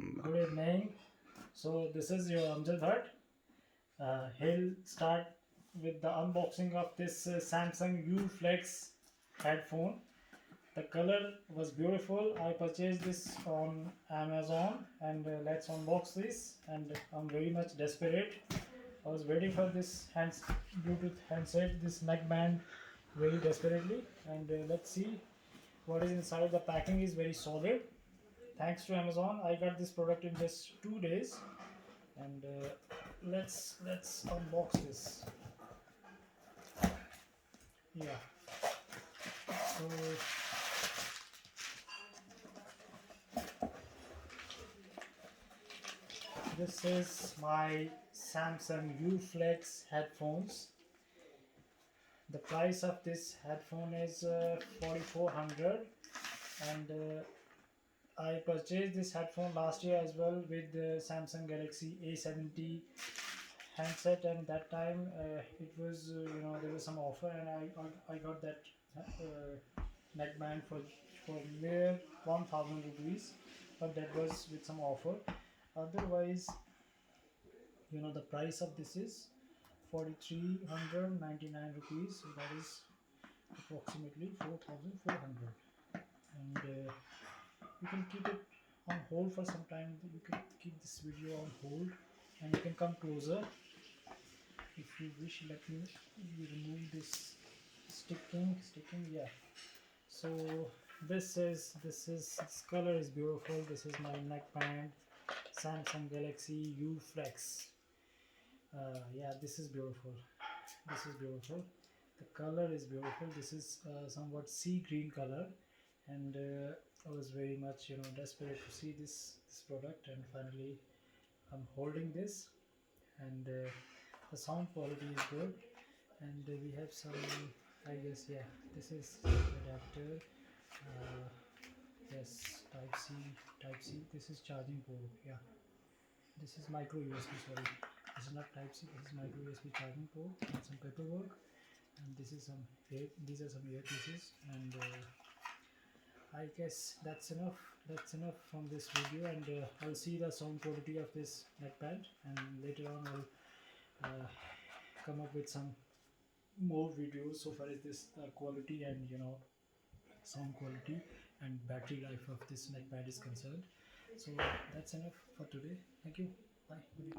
Good evening. So this is your Amjad Bhatt. He'll start with the unboxing of this Samsung U Flex headphone. The color was beautiful. I purchased this on Amazon, and let's unbox this. And I'm very much desperate. I was waiting for this Bluetooth handset, this neckband, very desperately. And let's see what is inside. The packing is very solid. Thanks to Amazon, I got this product in just 2 days, and let's unbox this. Yeah. So this is my Samsung U Flex headphones. The price of this headphone is 4400, and I purchased this headphone last year as well with the Samsung Galaxy A70 handset, and that time it was there was some offer, and I got that neckband for mere 1000 rupees, but that was with some offer. Otherwise, the price of this is 4399 rupees, so that is approximately 4400. And you can keep it on hold for some time. You can keep this video on hold, and you can come closer if you wish. Let me remove this sticking. Yeah. So this color is beautiful. This is my neckband, Samsung Galaxy U Flex. Yeah, this is beautiful. This is beautiful. The color is beautiful. This is somewhat sea green color, and I was very much desperate to see this product, and finally I'm holding this, and the sound quality is good, and we have some, I guess, yeah, this is adapter. uh, yes, type C. This is charging port. Yeah, this is micro USB, sorry, this is not type C, this is micro USB charging port, and some paperwork, and this is some these are some earpieces, and I guess that's enough from this video, and I'll see the sound quality of this neckband, and later on I'll come up with some more videos so far as this quality and sound quality and battery life of this neckband is concerned. So that's enough for today. Thank you. Bye.